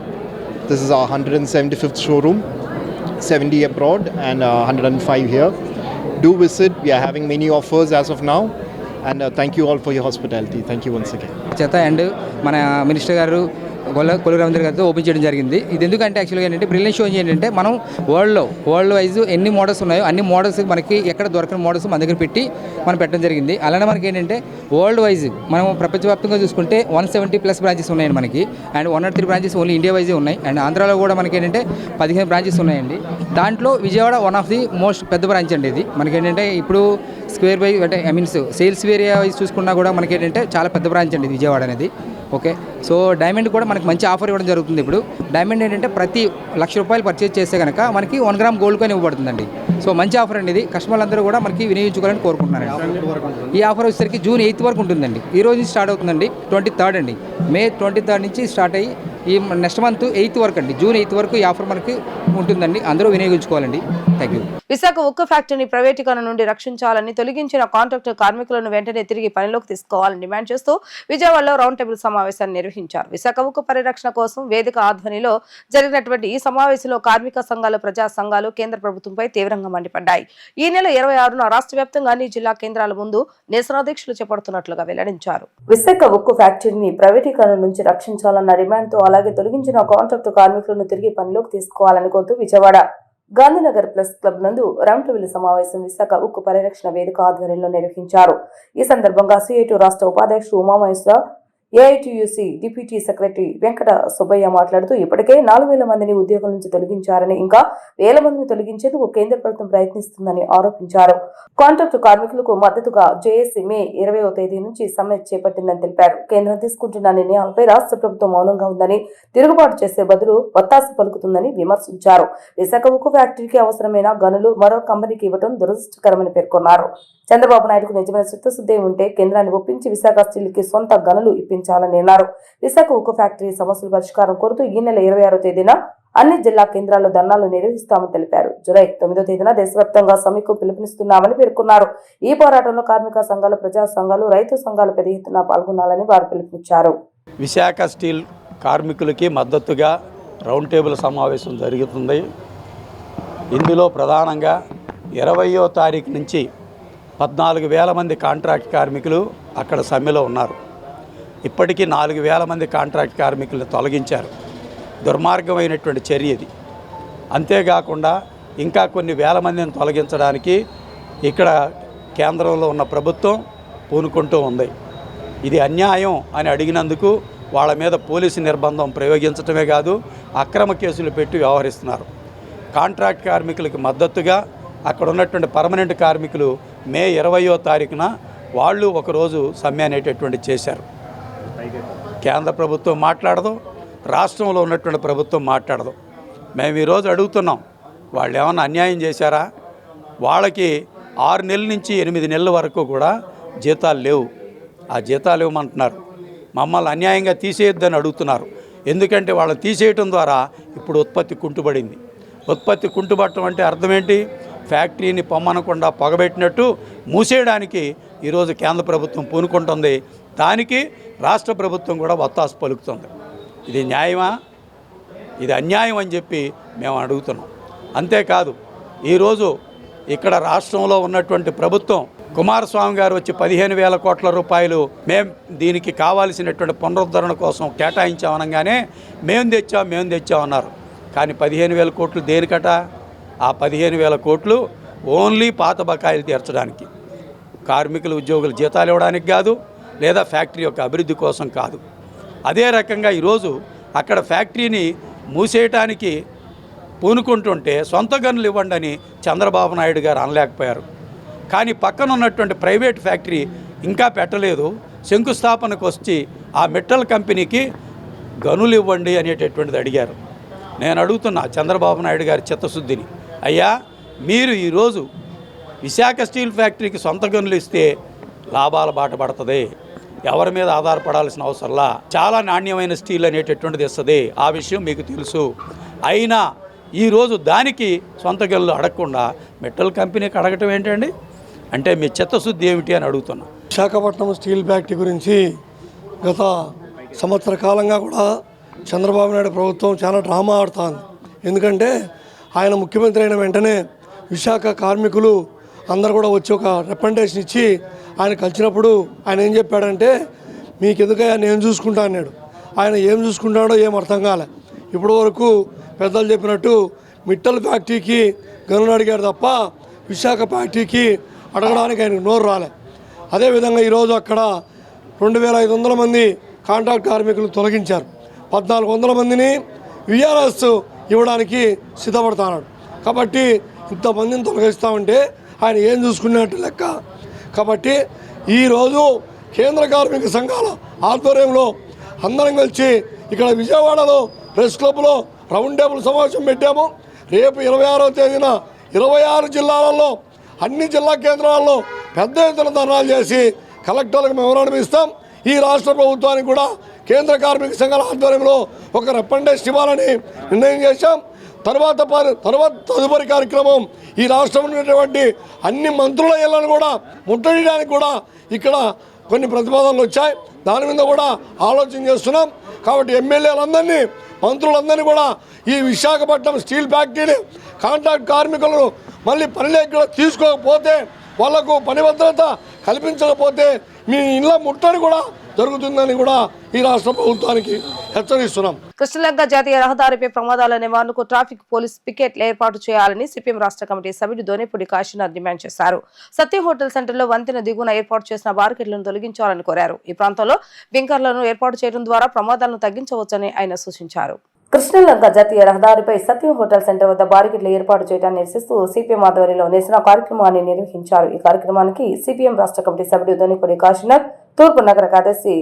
This is our 175th showroom, 70 abroad and 105 here. Do visit. We are having many offers as of now, and thank you all for your hospitality. Thank you once again. And మన minister గారు కొల్లు రవీంద్ర గారితో open చేయడం జరిగింది. ఇది ఎందుకంటే యాక్చువల్గా ఏంటంటే brilliance show ఏంటంటే మనం వరల్డ్ వైజ్ ఎన్ని మోడల్స్ ఉన్నాయో అన్ని మోడల్స్ మనకి ఎక్కడ దొరకని మోడల్స్ మన దగ్గర పెట్టి మనం పెట్టడం జరిగింది. అలానే మనకి ఏంటంటే వరల్డ్ వైజ్ మనం ప్రపంచవ్యాప్తంగా చూసుకుంటే 170+ బ్రాంచెస్ ఉన్నాయండి మనకి. And 103 branches only India yj ఉన్నాయి. అండ్ ఆంధ్రాలో కూడా మనకి ఏంటంటే 15 బ్రాంచెస్ ఉన్నాయండి. దాంట్లో Vijayawada one of the most పెద్ద బ్రాంచ్ అండి ఇది. మనకి ఏంటంటే ఇప్పుడు స్క్వేర్ వైజ్ అంటే సేల్స్ ఏరియా వైజ్ చూసుకున్నా కూడా మనకి ఏంటంటే చాలా పెద్ద బ్రాంచ్ అండి విజయవాడ అనేది. ఓకే, సో డైమండ్ కూడా మనకి మంచి ఆఫర్ ఇవ్వడం జరుగుతుంది. ఇప్పుడు డైమండ్ ఏంటంటే ప్రతి ₹1,00,000 పర్చేజ్ చేస్తే కనుక మనకి 1 గ్రామ్ గోల్డ్ కాయిన్ ఇవ్వబడుతుందండి. సో మంచి ఆఫర్ అండి ఇది. కస్టమర్లందరూ కూడా మనకి వినియోగించుకోవాలని కోరుకుంటున్నాను. ఈ ఆఫర్ వచ్చేసరికి జూన్ 8 వరకు ఉంటుందండి. ఈ రోజు నుంచి స్టార్ట్ అవుతుందండి. 23rd అండి, మే 23rd నుంచి స్టార్ట్ అయ్యి ఈ నెక్స్ట్ మంత్ 8 వరకు అండి, జూన్ 8 వరకు ఈ ఆఫర్ మనకి ఉంటుందండి. అందరూ వినియోగించుకోవాలండి. Thank you. విశాఖ ఉక్కు ఫ్యాక్టరీని ప్రైవేటీకరణ నుండి రక్షించాలని, తొలగించిన కాంట్రాక్టర్ కార్మికులను వెంటనే తిరిగి పనిలోకి తీసుకోవాలని డిమాండ్ చేస్తూ విజయవాడలో రౌండ్ టేబుల్ సమావేశాన్ని నిర్వహించారు. విశాఖ ఉక్కు పరిరక్షణ కోసం వేదిక ఆధ్వర్యంలో జరిగినటువంటి ఈ సమావేశంలో కార్మిక సంఘాలు, ప్రజా సంఘాలు కేంద్ర ప్రభుత్వంపై తీవ్రంగా మండిపడ్డాయి. ఈ నెల 26న రాష్ట్ర వ్యాప్తంగా అన్ని జిల్లా కేంద్రాల ముందు నిరసనాదీక్షలు చేపడుతున్నట్లుగా వెల్లడించారు. విశాఖ ఉక్కు ఫ్యాక్టరీని ప్రైవేటీకరణ నుంచి రక్షించాలన్న డిమాండ్తో, అలాగే తొలగించిన కాంట్రాక్టు కార్మికులను తిరిగి పనిలోకి తీసుకోవాలని కోరుతూ విజయవాడ గాంధీనగర్ ప్రెస్ క్లబ్ నందు రౌండ్ టేబుల్ సమావేశం విశాఖ ఉక్కు పరిరక్షణ వేదిక ఆధ్వర్యంలో నిర్వహించారు. ఈ సందర్భంగా సిఐటి రాష్ట్ర ఉపాధ్యక్షుడు Umamaheshwara, AITUC deputy secretary Venkata Subbaiah మాట్లాడుతూ ఇప్పటికే 4,000 మందిని ఉద్యోగుల నుంచి తొలగించారని, ఇంకా 1,000 మందిని తొలగించేందుకు కేంద్ర ప్రభుత్వం ప్రయత్నిస్తుందని ఆరోపించారు. కాంట్రాక్టు కార్మికులకు మద్దతుగా జేఏసీ మే 20వ తేదీ నుంచి సమ్మె చేపట్టిందని తెలిపారు. కేంద్రం తీసుకుంటున్న నిర్ణయాలపై రాష్ట్ర ప్రభుత్వం మౌనంగా ఉందని, తిరుగుబాటు చేసే బదులు ఒత్తాసు పలుకుతుందని విమర్శించారు. విశాఖ ఉక్కు ఫ్యాక్టరీకి అవసరమైన గనులు మరో కంపెనీకి ఇవ్వడం దురదృష్టకరమని పేర్కొన్నారు. చంద్రబాబు నాయుడుకు నిజమైన చిత్తశుద్ధి ఉంటే కేంద్రాన్ని ఒప్పించి విశాఖ స్టీల్కి సొంత గనులు ఇప్పించాలని అన్నారు. విశాఖ ఉక్కు ఫ్యాక్టరీ సమస్యల పరిష్కారం కోరుతూ ఈ నెల 26వ తేదీన అన్ని జిల్లా కేంద్రాల్లో ధర్నాలు నిర్వహిస్తామని తెలిపారు. జూలై 9వ తేదీన దేశవ్యాప్తంగా సమ్మెకు పిలుపునిస్తున్నామని పేర్కొన్నారు. ఈ పోరాటంలో కార్మిక సంఘాలు, ప్రజా సంఘాలు, రైతు సంఘాలు పెద్ద ఎత్తున పాల్గొనాలని వారు పిలుపునిచ్చారు. విశాఖ స్టీల్ కార్మికులకి మద్దతుగా రౌండ్ టేబుల్ సమావేశం జరుగుతుంది. ఇందులో ప్రధానంగా 20వ తారీఖు నుంచి 14,000 మంది కాంట్రాక్ట్ కార్మికులు అక్కడ సమ్మెలో ఉన్నారు. ఇప్పటికీ 4,000 మంది కాంట్రాక్ట్ కార్మికులను తొలగించారు. దుర్మార్గమైనటువంటి చర్య ఇది. అంతేకాకుండా ఇంకా కొన్ని వేల మందిని తొలగించడానికి ఇక్కడ కేంద్రంలో ఉన్న ప్రభుత్వం పూనుకుంటూ ఉంది. ఇది అన్యాయం అని అడిగినందుకు వాళ్ళ మీద పోలీసు నిర్బంధం ప్రయోగించడమే కాదు, అక్రమ కేసులు పెట్టి వ్యవహరిస్తున్నారు. కాంట్రాక్ట్ కార్మికులకు మద్దతుగా అక్కడ ఉన్నటువంటి పర్మనెంట్ కార్మికులు మే 20వ తారీఖున వాళ్ళు ఒకరోజు సమ్మె అనేటటువంటి చేశారు. కేంద్ర ప్రభుత్వం మాట్లాడదు, రాష్ట్రంలో ఉన్నటువంటి ప్రభుత్వం మాట్లాడదు. మేము ఈరోజు అడుగుతున్నాం, వాళ్ళు ఏమన్నా అన్యాయం చేశారా? వాళ్ళకి 6 నెలల నుంచి 8 నెలల వరకు కూడా జీతాలు లేవు. ఆ జీతాలు ఇవ్వమంటున్నారు. మమ్మల్ని అన్యాయంగా తీసేయొద్దని అడుగుతున్నారు. ఎందుకంటే వాళ్ళని తీసేయటం ద్వారా ఇప్పుడు ఉత్పత్తి కుంటుపడింది. ఉత్పత్తి కుంటుపడటం అంటే అర్థం ఏంటి? ఫ్యాక్టరీని పొమ్మనకుండా పొగబెట్టినట్టు మూసేయడానికి ఈరోజు కేంద్ర ప్రభుత్వం పూనుకుంటుంది. దానికి రాష్ట్ర ప్రభుత్వం కూడా వత్తాసు పలుకుతుంది. ఇది న్యాయమా? ఇది అన్యాయం అని చెప్పి మేము అడుగుతున్నాం. అంతేకాదు, ఈరోజు ఇక్కడ రాష్ట్రంలో ఉన్నటువంటి ప్రభుత్వం కుమారస్వామి గారు వచ్చి 15,000 కోట్ల రూపాయలు మేము దీనికి కావాల్సినటువంటి పునరుద్ధరణ కోసం కేటాయించామనగానే మేము తెచ్చామన్నారు. కానీ 15,000 కోట్లు దేనికట? ఆ 15,000 కోట్లు ఓన్లీ పాత బకాయిలు తీర్చడానికి, కార్మికులు ఉద్యోగులు జీతాలు ఇవ్వడానికి కాదు, లేదా ఫ్యాక్టరీ యొక్క అభివృద్ధి కోసం కాదు. అదే రకంగా ఈరోజు అక్కడ ఫ్యాక్టరీని మూసేయటానికి పూనుకుంటుంటే సొంత గనులు ఇవ్వండి అని చంద్రబాబు నాయుడు గారు అనలేకపోయారు. కానీ పక్కన ఉన్నటువంటి ప్రైవేట్ ఫ్యాక్టరీ ఇంకా పెట్టలేదు. శంకుస్థాపనకు వచ్చి ఆ మెటల్ కంపెనీకి గనులు ఇవ్వండి అనేటటువంటిది అడిగారు. నేను అడుగుతున్నా చంద్రబాబు నాయుడు గారి చిత్తశుద్ధిని, అయ్యా మీరు ఈరోజు విశాఖ స్టీల్ ఫ్యాక్టరీకి సొంత గనులు ఇస్తే లాభాల బాట పడుతుంది, ఎవరి మీద ఆధారపడాల్సిన అవసరంలా, చాలా నాణ్యమైన స్టీల్ అనేటటువంటిది ఇస్తుంది. ఆ విషయం మీకు తెలుసు. అయినా ఈరోజు దానికి సొంత గనులు అడగకుండా మెటల్ కంపెనీకి అడగటం ఏంటండి? అంటే మీ చిత్తశుద్ధి ఏమిటి అని అడుగుతున్నా. విశాఖపట్నం స్టీల్ ఫ్యాక్టరీ గురించి గత సంవత్సర కాలంగా కూడా చంద్రబాబు నాయుడు ప్రభుత్వం చాలా డ్రామా ఆడుతోంది. ఎందుకంటే ఆయన ముఖ్యమంత్రి అయిన వెంటనే విశాఖ కార్మికులు అందరు కూడా వచ్చి ఒక రిప్రజెంటేషన్ ఇచ్చి ఆయన కలిసినప్పుడు ఆయన ఏం చెప్పాడంటే, మీకు ఎందుకయ్యా నేను చూసుకుంటా అన్నాడు. ఆయన ఏం చూసుకుంటాడో ఏం అర్థం కాలే. ఇప్పటి వరకు పెద్దలు చెప్పినట్టు మిట్టల్ ఫ్యాక్టరీకి గనులు అడిగాడు తప్ప విశాఖ ఫ్యాక్టరీకి అడగడానికి ఆయనకు నోరు రాలే. అదేవిధంగా ఈరోజు అక్కడ 2,500 మంది కాంట్రాక్ట్ కార్మికులు తొలగించారు. 1,400 మందిని విఆర్ఎస్ ఇవ్వడానికి సిద్ధపడుతున్నాడు. కాబట్టి ఇంతమందిని తొలగిస్తామంటే ఆయన ఏం చూసుకున్నట్టు లెక్క. కాబట్టి ఈరోజు కేంద్ర కార్మిక సంఘాల ఆధ్వర్యంలో అందరం కలిసి ఇక్కడ విజయవాడలో ప్రెస్ క్లబ్లో రౌండ్ టేబుల్ సమావేశం పెట్టాము. రేపు 26వ తేదీన 26 జిల్లాలలో అన్ని జిల్లా కేంద్రాల్లో పెద్ద ఎత్తున ధర్నాలు చేసి కలెక్టర్లకు మెమోరాండం ఇస్తాం. ఈ రాష్ట్ర ప్రభుత్వానికి కూడా కేంద్ర కార్మిక సంఘాల ఆధ్వర్యంలో ఒక రిప్రజెంటేషన్ ఇవ్వాలని నిర్ణయం చేశాం. తర్వాత తదుపరి కార్యక్రమం ఈ రాష్ట్రంలో ఉన్నటువంటి అన్ని మంత్రుల ఇళ్లను కూడా ముట్టడియడానికి కూడా ఇక్కడ కొన్ని ప్రతిపాదనలు వచ్చాయి. దాని మీద కూడా ఆలోచన చేస్తున్నాం. కాబట్టి ఎమ్మెల్యేలందరినీ, మంత్రులందరినీ కూడా ఈ విశాఖపట్నం స్టీల్ ఫ్యాక్టరీని కాంట్రాక్ట్ కార్మికులను మళ్ళీ పనిలోకి తీసుకోకపోతే, వాళ్లకు పని భద్రత కల్పించకపోతే మీ ఇళ్ల ముట్టడి కూడా జరుగుతుందని కూడా ఈ రాష్ట్ర ప్రభుత్వానికి హెచ్చరిస్తున్నాం. కృష్ణలంక జాతీయ రహదారిపై ప్రమాదాల నివారణకు ట్రాఫిక్ పోలీస్ పికెట్లు ఏర్పాటు చేయాలని సిపిఎం రాష్ట్ర కమిటీ సభ్యుడు దోనేపూడి కాశీనాథ్ డిమాండ్ చేశారు. సత్యం హోటల్ సెంటర్లో వంతెన దిగువన ఏర్పాటు చేసిన బార్కెట్లను తొలగించాలని కోరారు. ఈ ప్రాంతంలో వింకర్లను ఏర్పాటు చేయడం ద్వారా ప్రమాదాలను తగ్గించవచ్చని ఆయన సూచించారు. కృష్ణలంక జాతీయ రహదారిపై సత్యం హోటల్ సెంటర్ వద్ద బారికెట్లు ఏర్పాటు చేయడాన్ని నిరసిస్తూ సిపిఎం ఆధ్వర్యంలో నిరసన కార్యక్రమాన్ని నిర్వహించారు. ఈ కార్యక్రమానికి సిపిఎం రాష్ట్ర కమిటీ సభ్యుడు దోనేపూడి కాశీనాథ్, తూర్పు నగర కార్యదర్శి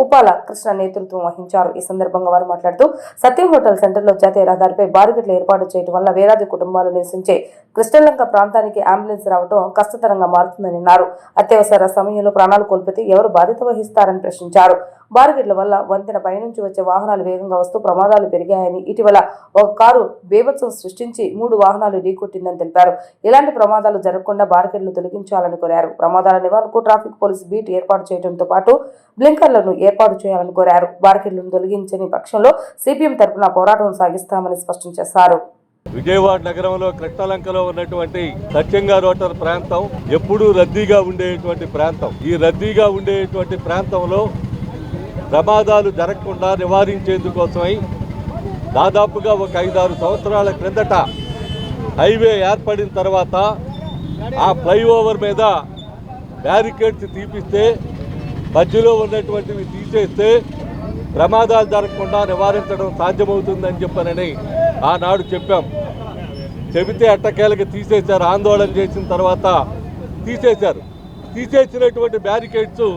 ఉప్పాల కృష్ణ నేతృత్వం వహించారు. ఈ సందర్భంగా వారు మాట్లాడుతూ సత్యం హోటల్ సెంటర్లో జాతీయ రహదారిపై బారికెట్లు ఏర్పాటు చేయడం వల్ల వేలాది కుటుంబాలు నివసించే కృష్ణలంక ప్రాంతానికి అంబులెన్స్ రావడం కష్టతరంగా మారుతుందని అన్నారు. అత్యవసర సమయంలో ప్రాణాలు కోల్పోతే ఎవరు బాధ్యత వహిస్తారని ప్రశ్నించారు. బారికెట్ల వల్ల వంతెన పైనుంచి వచ్చే వాహనాలు వేగంగా వస్తూ ప్రమాదాలు పెరిగాయని, ఇటీవల ఒక కారు బీభత్సం సృష్టించి 3 వాహనాలు ఢీకొట్టిందని తెలిపారు. ఇలాంటి ప్రమాదాలు జరగకుండా బారికెట్లు తొలగించాలని కోరారు. ప్రమాదాల నివారణకు ట్రాఫిక్ పోలీస్ బీట్ ఏర్పాటు చేయడంతో పాటు బ్లింకర్లను ఏర్పాటు చేయాలని కోరారు. బారికెట్లను తొలగించని పక్షంలో సిపిఎం తరపున పోరాటం సాగిస్తామని స్పష్టం చేశారు. విజయవాడ నగరంలో కృష్ణలంకలో ఉన్నటువంటి సత్యంగారు హోటల్ ప్రాంతం ఎప్పుడూ రద్దీగా ఉండేటువంటి ప్రాంతం. ఈ రద్దీగా ఉండేటువంటి ప్రాంతంలో ప్రమాదాలు జరగకుండా నివారించేందుకోసమై దాదాపుగా ఒక 5-6 సంవత్సరాల క్రిందట హైవే ఏర్పడిన తర్వాత ఆ ఫ్లైఓవర్ మీద బ్యారికేడ్స్ తీపిస్తే, మధ్యలో ఉన్నటువంటివి తీసేస్తే ప్రమాదాలు జరగకుండా నివారించడం సాధ్యమవుతుందని చెప్పనని ఆనాడు చెప్పాం. చెబితే అట్టకేలకి తీసేశారు. ఆందోళన చేసిన తర్వాత తీసేశారు. తీసేసినటువంటి బ్యారికేడ్స్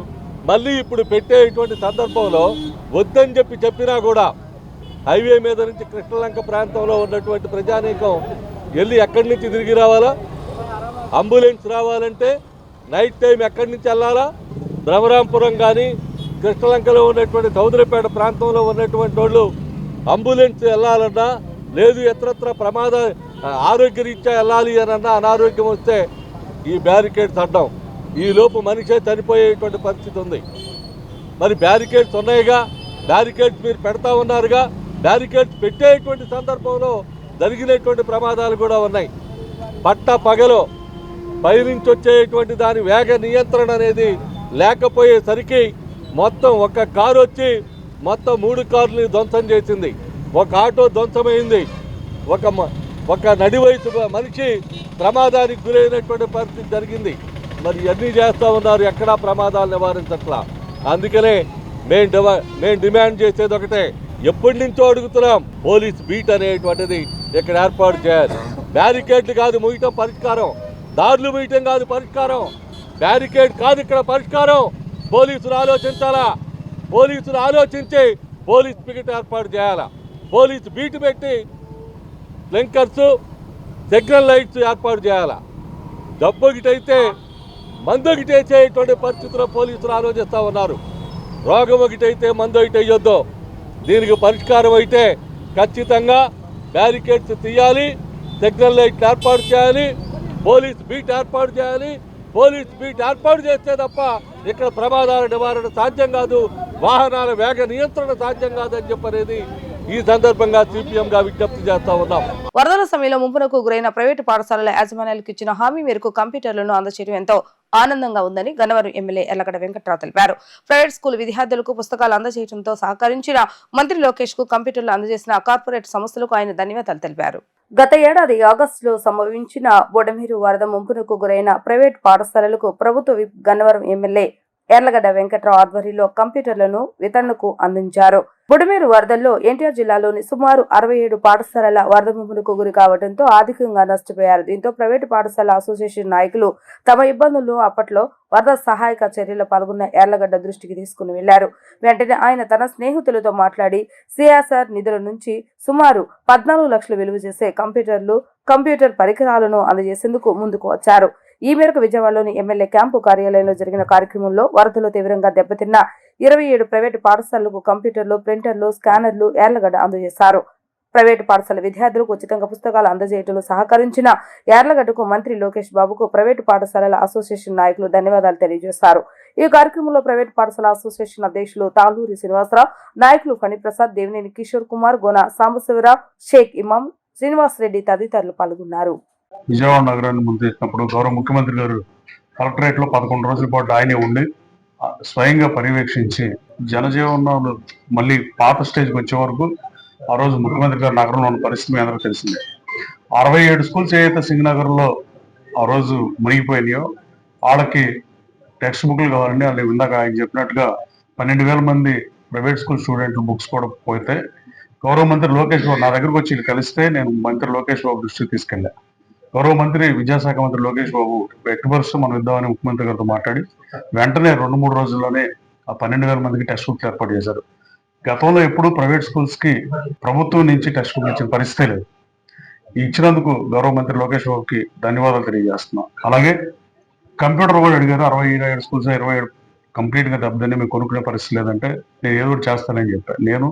మళ్ళీ ఇప్పుడు పెట్టేటువంటి సందర్భంలో వద్దని చెప్పినా కూడా హైవే మీద నుంచి కృష్ణలంక ప్రాంతంలో ఉన్నటువంటి ప్రజానీకం వెళ్ళి ఎక్కడి నుంచి తిరిగి రావాలా? అంబులెన్స్ రావాలంటే నైట్ టైం ఎక్కడి నుంచి వెళ్ళాలా? భ్రమరాంపురం కానీ కృష్ణలంకలో ఉన్నటువంటి చౌదరిపేట ప్రాంతంలో ఉన్నటువంటి వాళ్ళు అంబులెన్స్ వెళ్ళాలన్నా, లేదు ఇతరత్ర ఆరోగ్యరీత్యా వెళ్ళాలి అనన్నా అనారోగ్యం వస్తే ఈ బ్యారికేడ్స్ అడ్డం. ఈ లోపు మనిషే చనిపోయేటువంటి పరిస్థితి ఉంది. మరి బ్యారికేడ్స్ ఉన్నాయిగా, బ్యారికేడ్స్ మీరు పెడతా ఉన్నారుగా, బ్యారికేడ్స్ పెట్టేటువంటి సందర్భంలో జరిగినటువంటి ప్రమాదాలు కూడా ఉన్నాయి. పట్ట పగలో పైనుంచి వచ్చేటువంటి దాని వేగ నియంత్రణ అనేది లేకపోయేసరికి మొత్తం ఒక కారు వచ్చి మొత్తం 3 కార్లని ధ్వంసం చేసింది. ఒక ఆటో ధ్వంసమైంది. ఒక నడి వయసు మనిషి ప్రమాదానికి గురైనటువంటి పరిస్థితి జరిగింది. మరి ఇవన్నీ చేస్తూ ఉన్నారు, ఎక్కడా ప్రమాదాలు నివారించట్లా. అందుకనే మేము డిమాండ్ చేసేది ఒకటే, ఎప్పటి నుంచో అడుగుతున్నాం, పోలీస్ బీట్ అనేటువంటిది ఇక్కడ ఏర్పాటు చేయాలి. బ్యారికేడ్లు కాదు ముయ్యటం పరిష్కారం, దారులు ముయ్యటం కాదు పరిష్కారం, బ్యారికేడ్ కాదు ఇక్కడ పరిష్కారం. పోలీసులు ఆలోచించాలా, పోలీసులు ఆలోచించి పోలీస్ పికెట్ ఏర్పాటు చేయాలా, పోలీస్ బీట్ పెట్టి బ్లింకర్స్, సిగ్నల్ లైట్స్ ఏర్పాటు చేయాలా. డబ్బొగిటైతే మందు ఒకటేసేటువంటి పరిస్థితుల్లో పోలీసులు ఆలోచిస్తూ ఉన్నారు. రోగం ఒకటైతే మందు ఒకటి అయ్యొద్దు. దీనికి పరిష్కారం అయితే ఖచ్చితంగా బ్యారికేడ్స్ తీయాలి, సిగ్నల్ లైట్లు ఏర్పాటు చేయాలి, పోలీస్ బీట్ ఏర్పాటు చేయాలి. పోలీస్ బీట్ ఏర్పాటు చేస్తే తప్ప ఇక్కడ ప్రమాదాల నివారణ సాధ్యం కాదు, వాహనాల వేగ నియంత్రణ సాధ్యం కాదని చెప్పనేది ఈ సందర్భంగా సిపిఎంగా విజ్ఞప్తి చేస్తా ఉన్నాం. వరదల సమయంలో ముంపునకు గురైన ప్రైవేటు పాఠశాలల యాజమాన్యాలకు ఇచ్చిన హామీ మేరకు కంప్యూటర్లను అందజేయడం ఎంతో ఆనందంగా ఉందని గన్నవరం ఎమ్మెల్యే ఎర్లగడ్డ వెంకట్రావు తెలిపారు. ప్రైవేట్ స్కూల్ విద్యార్థులకు పుస్తకాలు అందజేయడంతో సహకరించిన మంత్రి లోకేష్ కు కంప్యూటర్లు అందజేసిన కార్పొరేట్ సంస్థలకు ఆయన ధన్యవాదాలు తెలిపారు. గత ఏడాది ఆగస్టులో సంభవించిన బొడమేరు వరద ముంపునకు గురైన ప్రైవేట్ పాఠశాలలకు ప్రభుత్వ విప్ గన్నవరం ఎమ్మెల్యే ఎర్లగడ్డ వెంకట్రావు ఆధ్వర్యంలో కంప్యూటర్లను వితరణకు అందించారు. బుడమేరు వరదల్లో ఎన్టీఆర్ జిల్లాలోని సుమారు 67 పాఠశాలల వరద ముంపునకు గురి కావడంతో ఆర్థికంగా నష్టపోయారు. దీంతో ప్రైవేటు పాఠశాల అసోసియేషన్ నాయకులు తమ ఇబ్బందులను అప్పట్లో వరద సహాయక చర్యలో పాల్గొన్న ఎర్లగడ్డ దృష్టికి తీసుకుని వెళ్లారు. వెంటనే ఆయన తన స్నేహితులతో మాట్లాడి సిఎస్ఆర్ నిధుల నుంచి సుమారు 14 లక్షలు విలువ చేసే కంప్యూటర్ పరికరాలను అందజేసేందుకు ముందుకు వచ్చారు. ఈ మేరకు విజయవాడలోని ఎమ్మెల్యే క్యాంపు కార్యాలయంలో జరిగిన కార్యక్రమంలో వరదలో తీవ్రంగా దెబ్బతిన్న 27 ప్రైవేటు పాఠశాలలకు కంప్యూటర్లు, ప్రింటర్లు, స్కానర్లు ఎర్లగడ్డ అందజేశారు. ప్రైవేటు పాఠశాల విద్యార్థులకు ఉచితంగా పుస్తకాలు అందజేయటంలో సహకరించిన ఎర్లగడ్డకు మంత్రి లోకేష్ బాబుకు ప్రైవేటు పాఠశాలల అసోసియేషన్ నాయకులు ధన్యవాదాలు తెలియజేశారు. ఈ కార్యక్రమంలో ప్రైవేటు పాఠశాల అసోసియేషన్ అధ్యక్షులు తాళూరి శ్రీనివాసరావు, నాయకులు ఫణిప్రసాద్, దేవినేని కిషోర్ కుమార్, గోన సాంబశివరావు, షేక్ ఇమాం, శ్రీనివాసరెడ్డి తదితరులు పాల్గొన్నారు. విజయవాడ నగరాన్ని ముందేసినప్పుడు గౌరవ ముఖ్యమంత్రి గారు కలెక్టరేట్ లో 11 రోజుల పాటు ఆయనే ఉండి స్వయంగా పర్యవేక్షించి జనజీవనాలు మళ్ళీ పాత స్టేజ్కి వచ్చే వరకు ఆ రోజు ముఖ్యమంత్రి గారు నగరంలో ఉన్న పరిస్థితి మీ అందరికీ తెలిసిందే. 67 స్కూల్స్ ఏదైతే సింగనగర్లో ఆ రోజు మునిగిపోయినాయో వాళ్ళకి టెక్స్ట్ బుక్లు కావాలండి. వాళ్ళు ఇందాక ఆయన చెప్పినట్టుగా 12,000 మంది ప్రైవేట్ స్కూల్ స్టూడెంట్లు బుక్స్ కూడా పోతే గౌరవ మంత్రి లోకేష్ బాబు నా దగ్గరకు వచ్చి కలిస్తే నేను మంత్రి లోకేష్ బాబు దృష్టికి తీసుకెళ్ళా. గౌరవ మంత్రి విద్యాశాఖ మంత్రి లోకేష్ బాబు ఎట్టి పరిస్థితుల్లో మనం ఇద్దామని ముఖ్యమంత్రి గారితో మాట్లాడి వెంటనే 2-3 రోజుల్లోనే ఆ 12,000 మందికి టెక్స్ట్ బుక్లు ఏర్పాటు చేశారు. గతంలో ఎప్పుడూ ప్రైవేట్ స్కూల్స్కి ప్రభుత్వం నుంచి టెక్స్ట్ బుక్లు ఇచ్చిన పరిస్థితే లేదు. ఇచ్చినందుకు గౌరవ మంత్రి లోకేష్ బాబుకి ధన్యవాదాలు తెలియజేస్తున్నాం. అలాగే కంప్యూటర్ కూడా అడిగారు. 67 స్కూల్స్ 27 కంప్లీట్గా దెబ్బతిని మేము కొనుక్కునే పరిస్థితి లేదంటే నేను ఏదో ఒకటి చేస్తానని చెప్పాను. నేను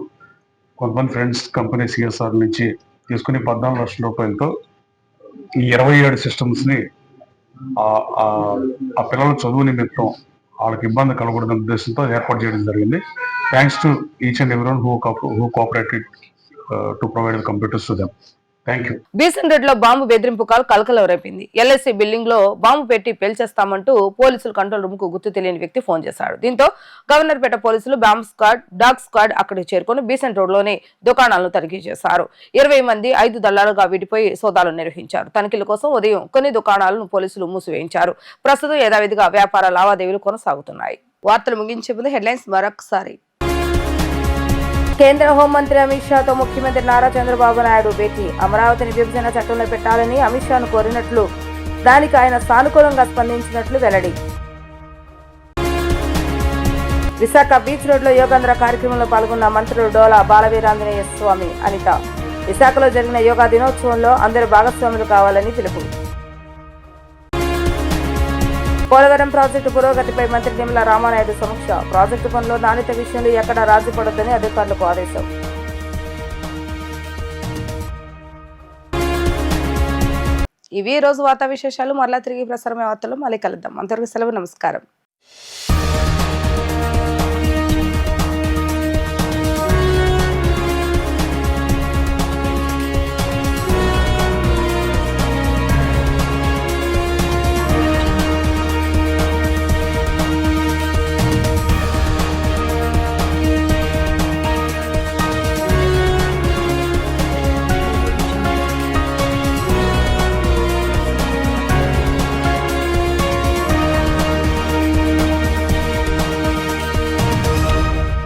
కొంతమంది ఫ్రెండ్స్ కంపెనీ సిఎస్ఆర్ నుంచి తీసుకుని 14 లక్షల రూపాయలతో ఈ 27 సిస్టమ్స్ని ఆ పిల్లల చదువు నిమిత్తం వాళ్ళకి ఇబ్బంది కలగకూడదనే ఉద్దేశంతో ఏర్పాటు చేయడం జరిగింది. Thanks to each and everyone who cooperated to provide the computers to them. బీసెన్ రెడ్డిలో బాంబు బెదిరింపు కాల్ కలకలం రేపింది. ఎల్ఐసి బిల్డింగ్ లో బాంబు పెట్టి పేల్చేస్తామంటూ పోలీసులు కంట్రోల్ రూమ్ కు గుర్తు తెలియని వ్యక్తి ఫోన్ చేశాడు. దీంతో గవర్నర్పేట పోలీసులు బాంబ్ స్క్వాడ్, డాగ్ స్క్వాడ్ అక్కడికి చేరుకుని బీసెన్ రోడ్ లోని దుకాణాలను తనిఖీ చేశారు. 20 మంది 5 దళాలుగా విడిపోయి సోదాలు నిర్వహించారు. తనిఖీల కోసం ఉదయం కొన్ని దుకాణాలను పోలీసులు మూసివేయించారు. ప్రస్తుతం యథావిధిగా వ్యాపార లావాదేవీలు కొనసాగుతున్నాయి. వార్తలు ముగించే ముందు హెడ్లైన్స్ మరొకసారి. కేంద్ర హోంమంత్రి అమిత్ షాతో ముఖ్యమంత్రి నారా చంద్రబాబు నాయుడు భేటీ. అమరావతిని విభజన చట్టంలో పెట్టాలని అమిత్ షాను కోరినట్లు, దానికి ఆయన సానుకూలంగా స్పందించినట్లు వెల్లడి. విశాఖ బీచ్ రోడ్లో యోగాంధ్ర కార్యక్రమంలో పాల్గొన్న మంత్రులు డోలా, బాలవీరాంజనేయ స్వామి, అనిత. విశాఖలో జరిగిన యోగా దినోత్సవంలో అందరూ భాగస్వాములు కావాలని పిలుపు. పోలవరం ప్రాజెక్టు పురోగతిపై మంత్రి నిమ్మల రామానాయుడు సమీక్ష. ప్రాజెక్టు పనుల్లో నాణ్యత విషయంలో ఎక్కడా రాజీ పడొద్దని అధికారులకు ఆదేశం. ఇవి ఈ రోజు వార్తా విశేషాలు. మరలా తిరిగి ప్రసారమే వార్తలు మళ్ళీ కలుద్దాం. అంతవరకు సెలవు. నమస్కారం.